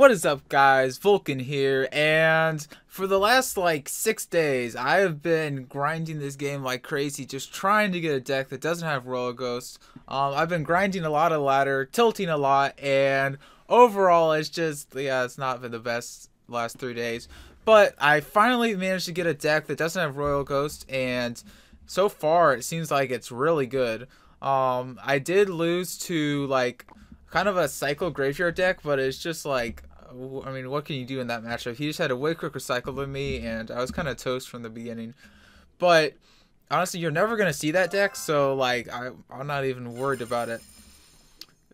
What is up, guys? VULKan here, and for the last like 6 days I have been grinding this game like crazy, just trying to get a deck that doesn't have Royal Ghost. I've been grinding a lot of ladder, tilting a lot, and overall it's just, it's not been the best last 3 days. But I finally managed to get a deck that doesn't have Royal Ghost, and so far it seems like it's really good. I did lose to like kind of a cycle graveyard deck, but it's just like, I mean, what can you do in that matchup? He just had a way quicker cycle than me, and I was kind of toast from the beginning. But honestly, you're never gonna see that deck, so like I'm not even worried about it.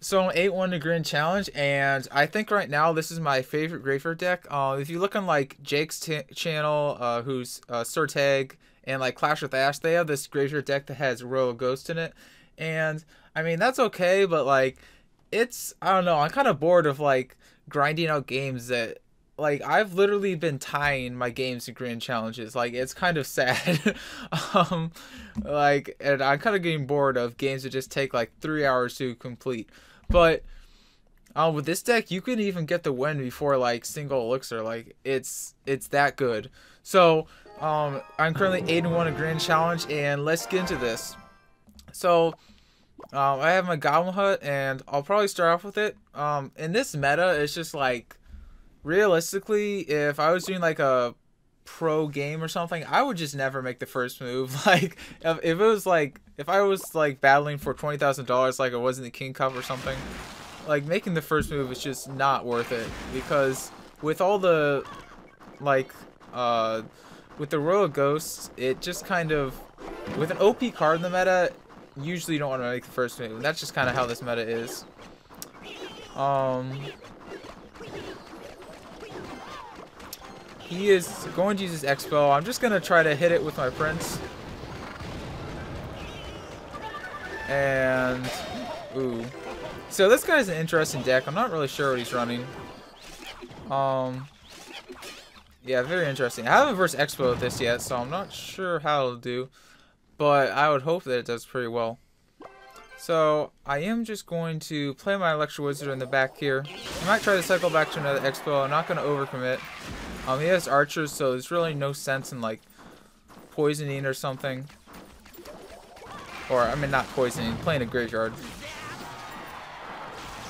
So I'm 8-1 to Grand Challenge, and I think right now this is my favorite graveyard deck. If you look on like Jake's channel, who's Sir Tag, and like Clash with Ash, they have this graveyard deck that has Royal Ghost in it, and I mean that's okay, but like I don't know, I'm kind of bored of like grinding out games that, like, I've literally been tying my games to grand challenges. Like, it's kind of sad. And I'm kind of getting bored of games that just take like 3 hours to complete. But with this deck, you can even get the win before like single elixir. Like, it's that good. So I'm currently 8-1 a grand challenge, and let's get into this. So I have my Goblin hut, and I'll probably start off with it. In this meta, it's just like, realistically, if I was doing like a pro game or something, I would just never make the first move. Like, if it was like, if I was like battling for $20,000, like it was in the King Cup or something, like making the first move is just not worth it, because with all the like with the Royal Ghosts, it just kind of, with an OP card in the meta, usually you don't want to make the first move, and that's just kind of how this meta is. He is going to use his Expo. I'm just going to try to hit it with my Prince. And, ooh. So this guy's an interesting deck. I'm not really sure what he's running. Yeah, very interesting. I haven't versed Expo with this yet, so I'm not sure how it'll do. But I would hope that it does pretty well. So I am just going to play my Electro Wizard in the back here. I might try to cycle back to another Expo. I'm not going to overcommit. He has archers, so there's really no sense in like poisoning or something. Or, I mean, not poisoning, playing a graveyard.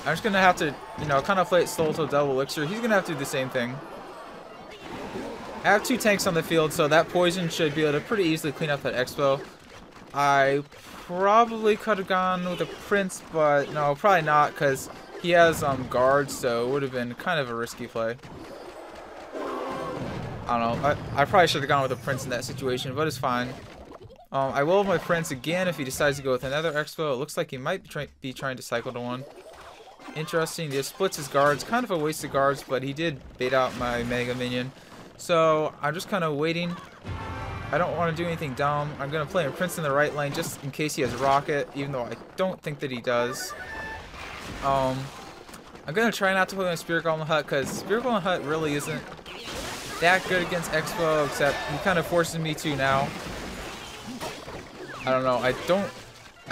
I'm just going to have to, kind of play it slow till double elixir. He's going to have to do the same thing. I have 2 tanks on the field, so that poison should be able to pretty easily clean up that Expo. I probably could have gone with a Prince, but no, probably not, because he has guards, so it would have been kind of a risky play. I don't know. I probably should have gone with a Prince in that situation, but it's fine. I will have my Prince again if he decides to go with another Expo. It looks like he might be trying to cycle to one. Interesting. He splits his guards. Kind of a waste of guards, but he did bait out my Mega Minion. So I'm just kind of waiting. I don't want to do anything dumb. I'm going to play a Prince in the right lane just in case he has Rocket, even though I don't think that he does. I'm going to try not to play my Spirit Golem hut, because Spirit Golem hut really isn't that good against Expo, except he kind of forces me to now. I don't know. I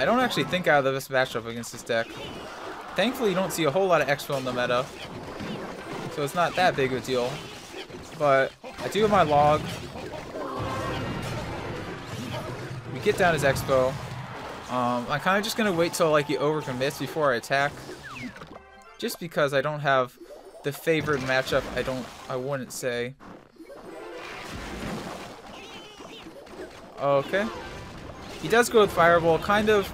don't actually think I have the best matchup against this deck. Thankfully, you don't see a whole lot of Expo in the meta, so it's not that big of a deal. But I do have my log. We get down his Expo. I'm kind of just gonna wait till like he overcommits before I attack, just because I don't have the favorite matchup. I wouldn't say. Okay. He does go with Fireball, kind of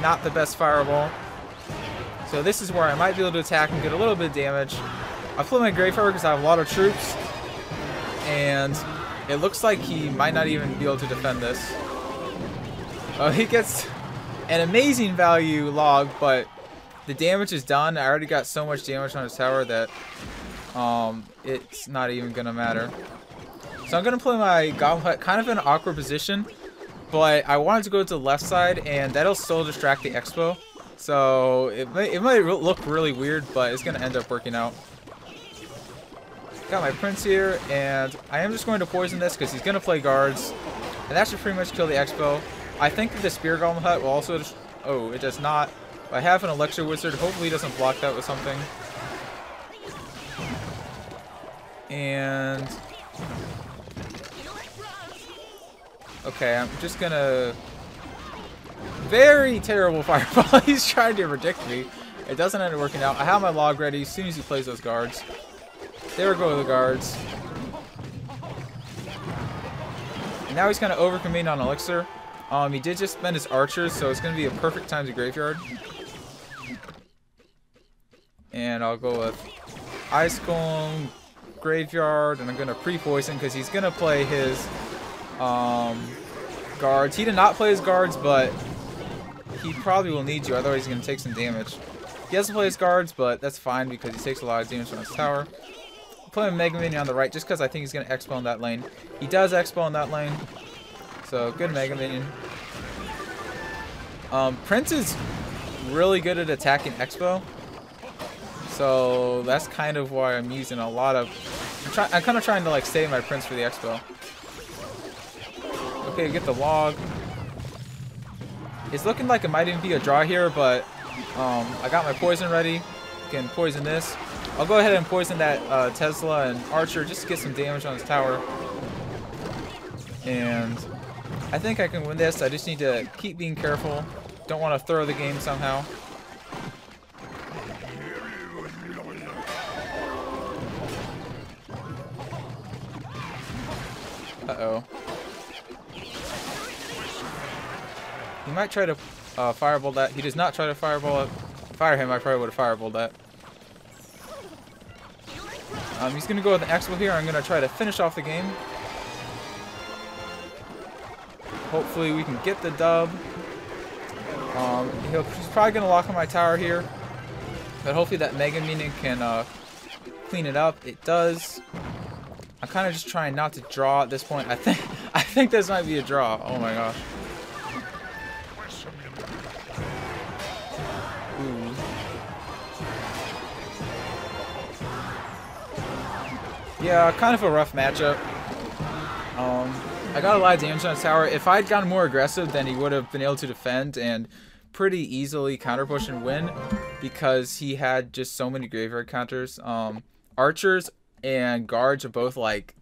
not the best Fireball. So this is where I might be able to attack and get a little bit of damage. I play my Graveyard because I have a lot of troops, and it looks like he might not even be able to defend this. He gets an amazing value log, but the damage is done. I already got so much damage on his tower that it's not even going to matter. So I'm going to play my Goblin hut kind of in an awkward position, but I wanted to go to the left side, and that'll still distract the Expo. So it might look really weird, but it's going to end up working out. Got my Prince here, and I am just going to poison this because he's going to play guards, and that should pretty much kill the Expo. I think that the Spirit Golem hut will also oh, it does not. I have an Electro Wizard. Hopefully he doesn't block that with something. And okay, I'm just gonna very terrible fireball. He's trying to predict me. It doesn't end up working out. I have my log ready as soon as he plays those guards. There go the guards. And now he's kind of overcommitting on Elixir. He did just spend his archers, so it's going to be a perfect time to graveyard. And I'll go with Ice Golem, graveyard, and I'm going to pre-poison because he's going to play his guards. He did not play his guards, but he probably will need you, otherwise he's going to take some damage. He doesn't play his guards, but that's fine because he takes a lot of damage from his tower. I'll play a Mega Minion on the right just because I think he's going to Expo in that lane. He does Expo in that lane, so good Mega Minion. Prince is really good at attacking Expo, so that's kind of why I'm using a lot of... I'm kind of trying to like save my Prince for the Expo. Okay, get the log. It's looking like it might even be a draw here, but I got my poison ready. Can poison this. I'll go ahead and poison that Tesla and Archer just to get some damage on his tower. And I think I can win this. I just need to keep being careful. Don't want to throw the game somehow. Uh-oh. He might try to fireball that. He does not try to fireball it. Fire him, I probably would have fireballed that. He's going to go with an Expo here. I'm going to try to finish off the game. Hopefully we can get the dub. He's probably going to lock on my tower here. But hopefully that Mega Minion can clean it up. It does. I'm kind of just trying not to draw at this point. I think this might be a draw. Oh my gosh. Ooh. Yeah, kind of a rough matchup. I got a lot of damage on his tower. If I'd gotten more aggressive, then he would have been able to defend and pretty easily counter push and win because he had just so many graveyard counters. Archers and guards are both like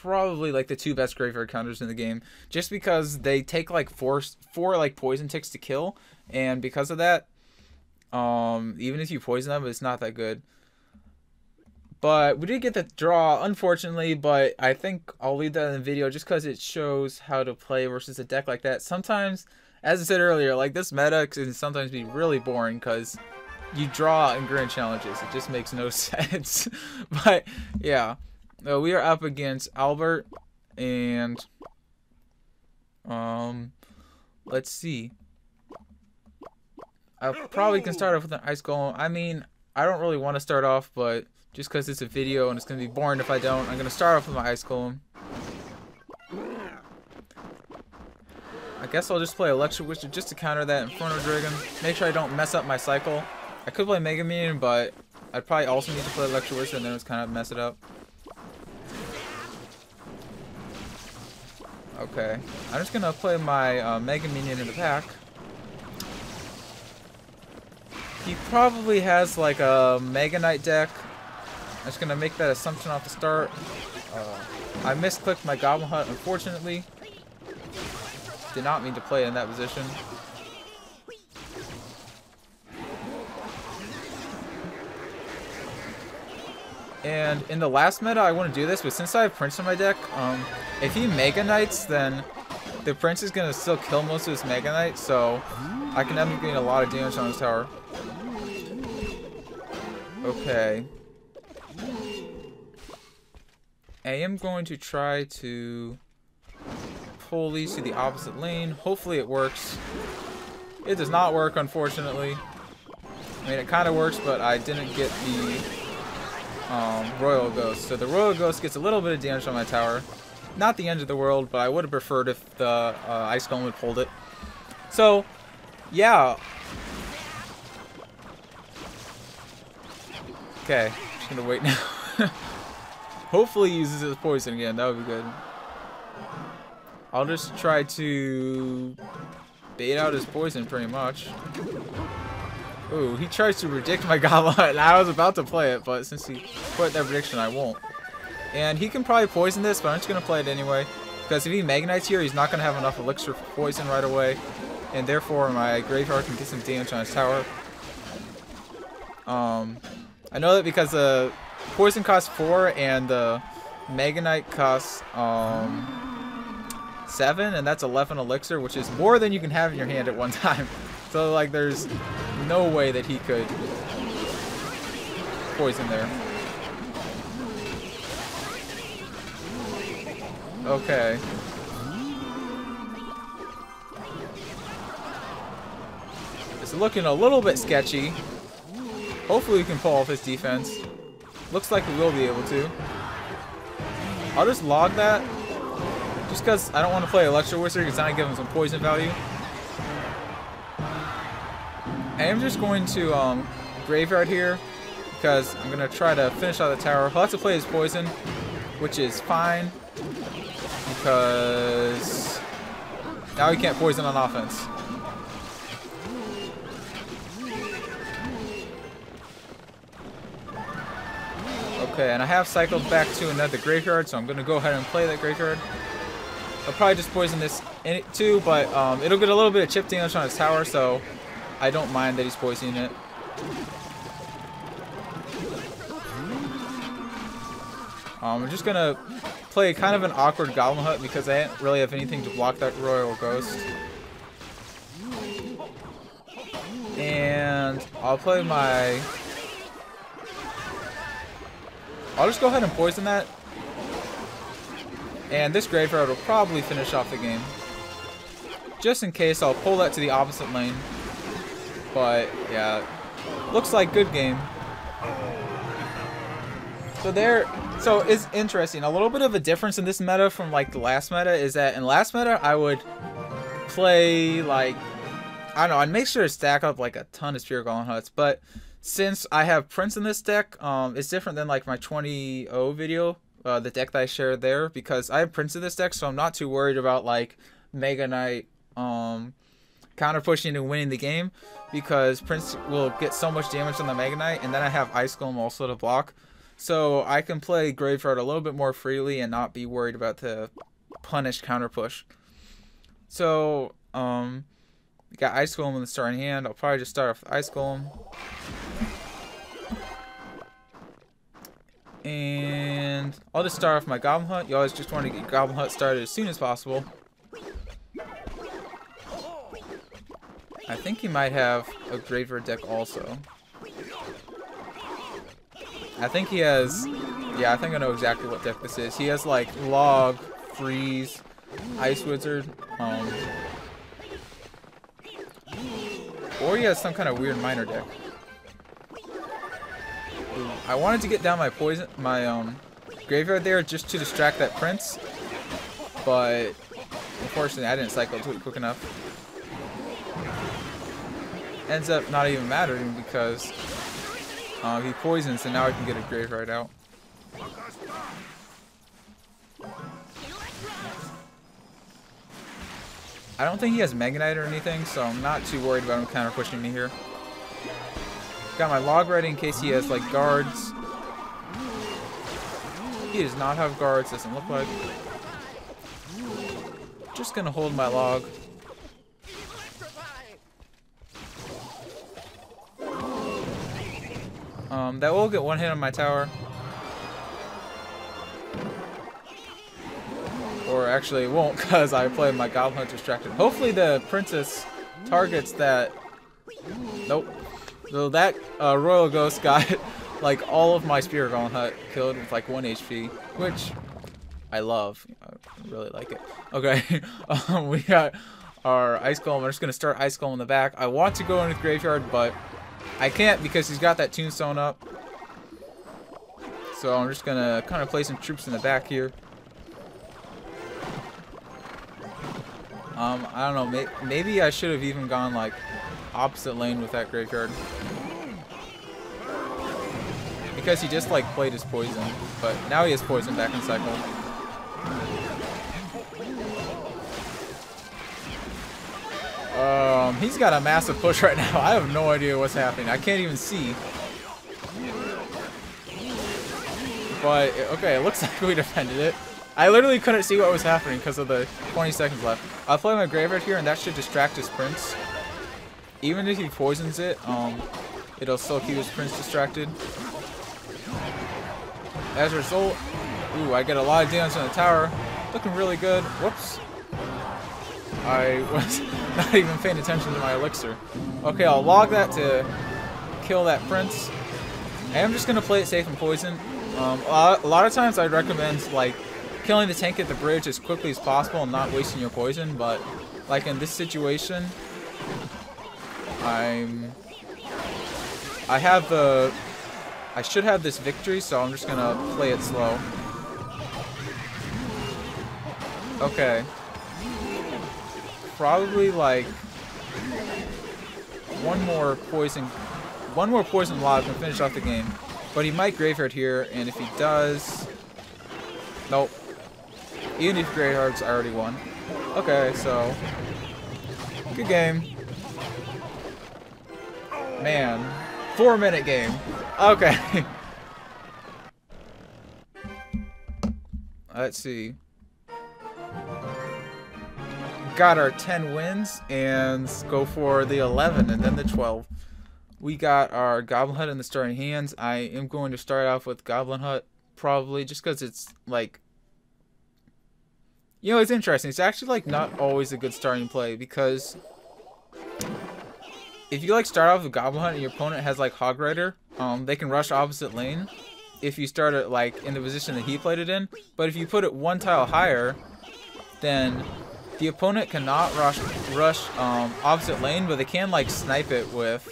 probably like the two best graveyard counters in the game, just because they take like four like poison ticks to kill, and because of that, even if you poison them, it's not that good. But we did get the draw, unfortunately, but I think I'll leave that in the video just because it shows how to play versus a deck like that. Sometimes, as I said earlier, like this meta can sometimes be really boring because you draw in grand challenges. It just makes no sense. But yeah, we are up against Albert, and let's see. I probably can start off with an Ice Golem. I mean, I don't really want to start off, but just because it's a video and it's going to be boring if I don't, I'm going to start off with my Ice Golem. I guess I'll just play Electro Wizard just to counter that Inferno Dragon. Make sure I don't mess up my cycle. I could play Mega Minion, but I'd probably also need to play Electro Wizard and then it's kind of mess it up. Okay. I'm just going to play my Mega Minion in the pack. He probably has like a Mega Knight deck. I'm just going to make that assumption off the start. I misclicked my Goblin Hut, unfortunately. Did not mean to play in that position. And in the last meta, I want to do this, but since I have Prince in my deck, if he Mega Knights, then the Prince is going to still kill most of his Mega Knights, so I can end up getting a lot of damage on his tower. Okay. I am going to try to pull these to the opposite lane. Hopefully it works. It does not work, unfortunately. I mean, it kind of works, but I didn't get the Royal Ghost. So the Royal Ghost gets a little bit of damage on my tower. Not the end of the world, but I would have preferred if the Ice Golem would pulled it. So, yeah. Okay, just gonna wait now. Hopefully he uses his poison again. That would be good. I'll just try to bait out his poison pretty much. Ooh, he tries to predict my Goblin, and I was about to play it, but since he put that prediction, I won't. And he can probably poison this, but I'm just going to play it anyway. Because if he Mega Knights here, he's not going to have enough Elixir for poison right away. And therefore, my Graveyard can get some damage on his tower. I know that because the poison costs 4 and the Mega Knight costs 7, and that's 11 Elixir, which is more than you can have in your hand at one time. So, like, there's no way that he could poison there. Okay. It's looking a little bit sketchy. Hopefully we can pull off his defense. Looks like we will be able to. I'll just log that. Just because I don't want to play Electro Wizard because then I give him some poison value. I am just going to Graveyard here because I'm going to try to finish out the tower. He'll have to play his poison, which is fine because now he can't poison on offense. Okay, and I have cycled back to another Graveyard, so I'm going to go ahead and play that Graveyard. I'll probably just poison this in it too, but it'll get a little bit of chip damage on his tower, so I don't mind that he's poisoning it. I'm just going to play kind of an awkward Goblin Hut because I didn't really have anything to block that Royal Ghost. And I'll play my... I'll just go ahead and poison that. And this Graveyard will probably finish off the game. Just in case, I'll pull that to the opposite lane. But, yeah. Looks like good game. So it's interesting. A little bit of a difference in this meta from, like, the last meta is that in last meta, I would play, like... I don't know, I'd make sure to stack up, like, a ton of Spirit Golem Huts. But since I have Prince in this deck, it's different than, like, my 20-0 video. The deck that I shared there, because I have Prince in this deck, so I'm not too worried about like Mega Knight counter pushing and winning the game, because Prince will get so much damage on the Mega Knight, and then I have Ice Golem also to block, so I can play Graveyard a little bit more freely and not be worried about the punish counter push. So we got Ice Golem in the starting hand. I'll probably just start off with Ice Golem. And I'll just start off my Goblin Hut. You always just want to get Goblin Hut started as soon as possible. I think he might have a Graveyard deck also. I think he has... Yeah, I think I know exactly what deck this is. He has like Log, Freeze, Ice Wizard, or he has some kind of weird minor deck. I wanted to get down my Graveyard there just to distract that Prince, but unfortunately I didn't cycle to it quick enough. Ends up not even mattering because he poisons, and now I can get a Graveyard out. I don't think he has Mega Knight or anything, so I'm not too worried about him counter pushing me here. Got my log ready in case he has like guards. He does not have guards, doesn't look like. Just gonna hold my log. That will get one hit on my tower. Or actually it won't, because I played my Goblin Hut distracted. Hopefully the Princess targets that. Nope. So that Royal Ghost got like all of my Spirit Golem Hut killed with like 1 HP, which I love. I really like it. Okay, we got our Ice Golem. I'm just gonna start Ice Golem in the back. I want to go in with Graveyard, but I can't because he's got that Tombstone up. So I'm just gonna kind of play some troops in the back here. I don't know. Maybe I should have even gone like opposite lane with that Graveyard, because he just like played his poison, but now he has poison back in cycle. He's got a massive push right now. I have no idea what's happening. I can't even see. But, okay, it looks like we defended it. I literally couldn't see what was happening because of the 20 seconds left. I'll play my graveyard here, and that should distract his prince. Even if he poisons it, it'll still keep his prince distracted. As a result, ooh, I get a lot of damage on the tower. Looking really good. Whoops. I was not even paying attention to my elixir. Okay, I'll log that to kill that prince. I am just going to play it safe and poison. A lot of times I'd recommend, like, killing the tank at the bridge as quickly as possible and not wasting your poison, but, like, in this situation, I should have this victory, so I'm just going to play it slow. Okay. Probably, like, one more poison lob and finish off the game. But he might graveyard here, and if he does... Nope. Even if graveyards, I already won. Okay, so... Good game. Man. 4-minute game. Okay. Let's see. Got our 10 wins, and go for the 11 and then the 12. We got our Goblin Hut in the starting hands. I am going to start off with Goblin Hut, probably, just because it's, like... You know, it's interesting. It's actually, like, not always a good starting play, because... If you, like, start off with Goblin Hut and your opponent has, like, Hog Rider, they can rush opposite lane if you start it, like, in the position that he played it in. But if you put it one tile higher, then the opponent cannot rush opposite lane, but they can, like, snipe it with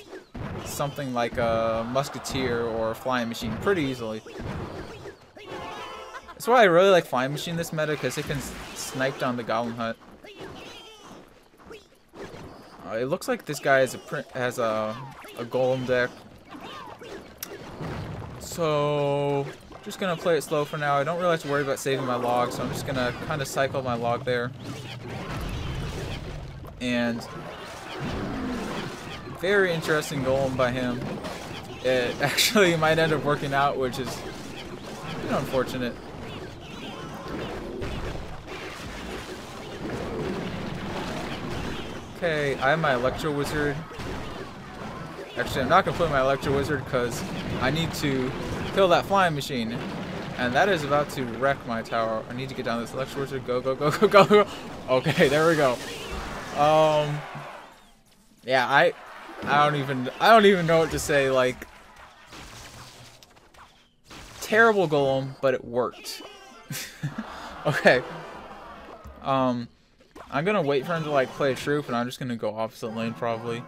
something like a Musketeer or a Flying Machine pretty easily. That's why I really like Flying Machine this meta, because it can snipe down the Goblin Hut. It looks like this guy has a Golem deck. So, just going to play it slow for now. I don't really have to worry about saving my log, so I'm just going to kind of cycle my log there. And... very interesting Golem by him. It actually might end up working out, which is unfortunate. Okay, I have my Electro Wizard. Actually, I'm not going to put my Electro Wizard because I need to kill that Flying Machine. And that is about to wreck my tower. I need to get down this Electro Wizard. Go, go, go, go, go, go. Okay, there we go. Yeah, I don't even know what to say. Like, terrible Golem, but it worked. Okay. I'm gonna wait for him to, like, play a troop, and I'm just gonna go opposite lane probably,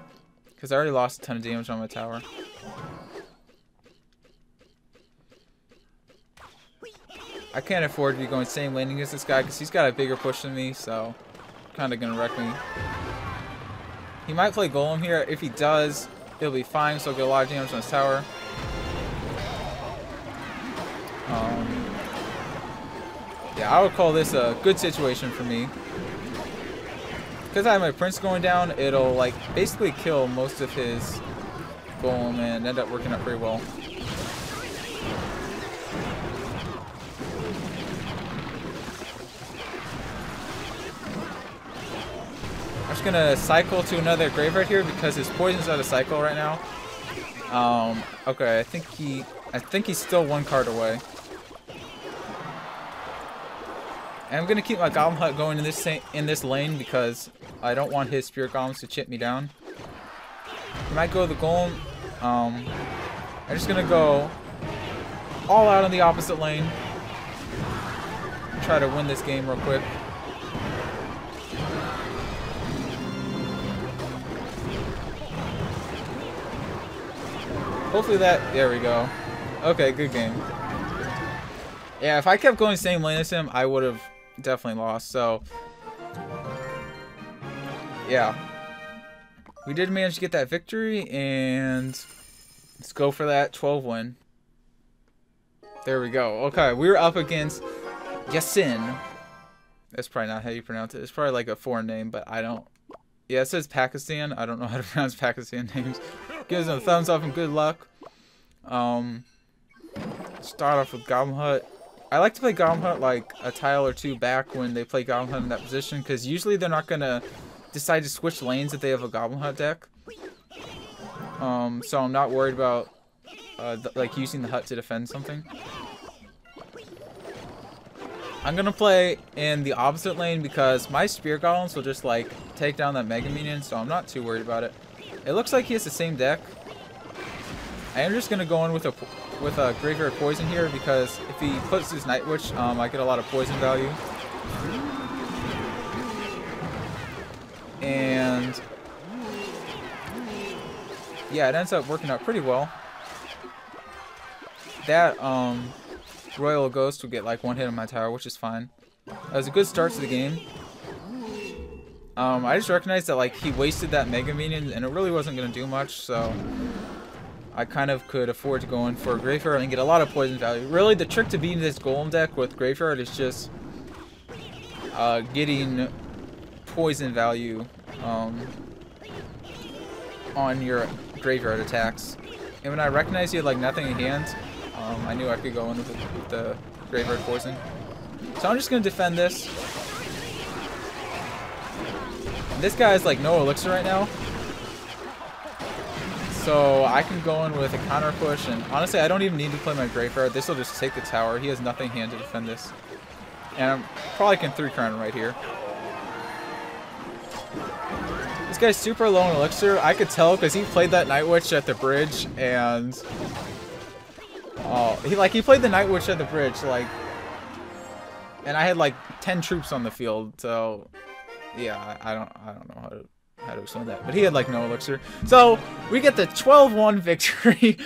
because I already lost a ton of damage on my tower. I can't afford to be going same lane against this guy because he's got a bigger push than me, so kind of gonna wreck me. He might play Golem here. If he does, it'll be fine, so I'll get a lot of damage on his tower. Yeah, I would call this a good situation for me. Because I have my Prince going down, it'll, like, basically kill most of his Golem and end up working out pretty well. I'm just gonna cycle to another graveyard here because his poison's out of cycle right now. Okay, I think he's still one card away. And I'm gonna keep my Goblin Hut going in this lane because I don't want his Spirit Golems to chip me down. I might go the Golem. I'm just gonna go all out on the opposite lane. Try to win this game real quick. Hopefully there we go. Okay, good game. Yeah, if I kept going same lane as him, I would have definitely lost, so. Yeah. We did manage to get that victory, and let's go for that 12 win. There we go. Okay, we were up against Yasin. That's probably not how you pronounce it. It's probably like a foreign name, but I don't Yeah, it says Pakistan. I don't know how to pronounce Pakistan names. Gives them a thumbs up and good luck. Start off with Goblin Hut. I like to play Goblin Hut like a tile or two back when they play Goblin Hut in that position, because usually they're not gonna decide to switch lanes if they have a Goblin Hut deck. So I'm not worried about like using the hut to defend something. I'm gonna play in the opposite lane because my spear golems will just like take down that Mega Minion, so I'm not too worried about it. It looks like he has the same deck. I am just gonna go in with a Graveyard Poison here, because if he puts his Night Witch, I get a lot of poison value. And yeah, it ends up working out pretty well. That Royal Ghost will get like one hit on my tower, which is fine. That was a good start to the game. I just recognized that like he wasted that Mega Minion and it really wasn't gonna do much, so I kind of could afford to go in for a Graveyard and get a lot of poison value. Really, the trick to beating this Golem deck with Graveyard is just getting poison value on your Graveyard attacks. And when I recognized he had like nothing in hand, I knew I could go in with the Graveyard Poison. So I'm just going to defend this. And this guy is like no elixir right now. So I can go in with a counter push, and honestly I don't even need to play my Graveyard. This will just take the tower. He has nothing in hand to defend this. And I probably can 3-crown him right here. This guy's super low on elixir. I could tell because he played that Night Witch at the bridge, and he played the Night Witch at the bridge, like, and I had like 10 troops on the field, so yeah, I don't know how to explain that, but he had like no elixir. So we get the 12-1 victory,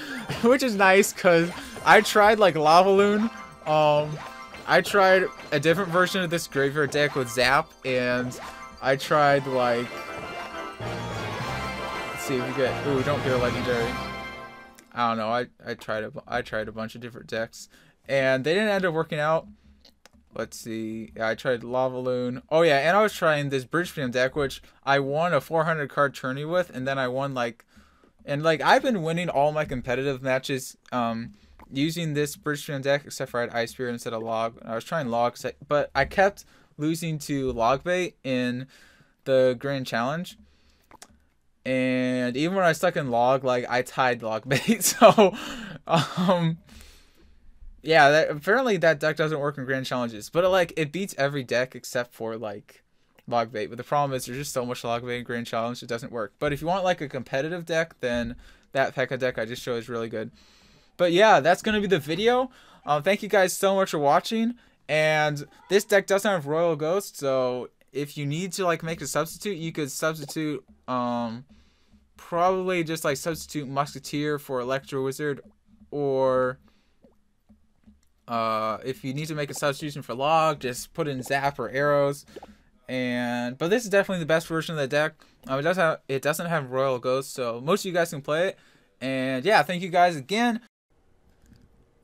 which is nice because I tried like Lava Loon. I tried a different version of this Graveyard deck with Zap, and I tried like, let's see if we get, ooh, don't get a legendary. I don't know. I tried a bunch of different decks, and they didn't end up working out. Let's see. Yeah, I tried Lava Loon. Oh yeah, and I was trying this Bridge Spam deck, which I won a 400 card tourney with, and then I won like, and like I've been winning all my competitive matches using this Bridge Spam deck, except for I had Ice Spear instead of Log. I was trying Log, but I kept losing to Log Bait in the Grand Challenge. And even when I stuck in Log, like I tied Log Bait. So yeah, apparently that deck doesn't work in Grand Challenges, but it beats every deck except for like Log Bait. But the problem is there's just so much Log Bait in Grand Challenge, it doesn't work. But if you want like a competitive deck, then that P.E.K.K.A deck I just showed is really good. But yeah, that's gonna be the video. Thank you guys so much for watching. And this deck doesn't have Royal Ghost, so if you need to like make a substitute, you could substitute probably just like substitute Musketeer for Electro Wizard, or if you need to make a substitution for Log, just put in Zap or Arrows. But this is definitely the best version of the deck. It doesn't have Royal Ghost, so most of you guys can play it. And yeah, thank you guys again.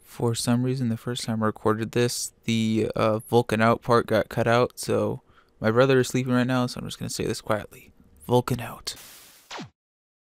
For some reason, the first time I recorded this, the VULKan out part got cut out, so my brother is sleeping right now, so I'm just gonna say this quietly. VULKan out.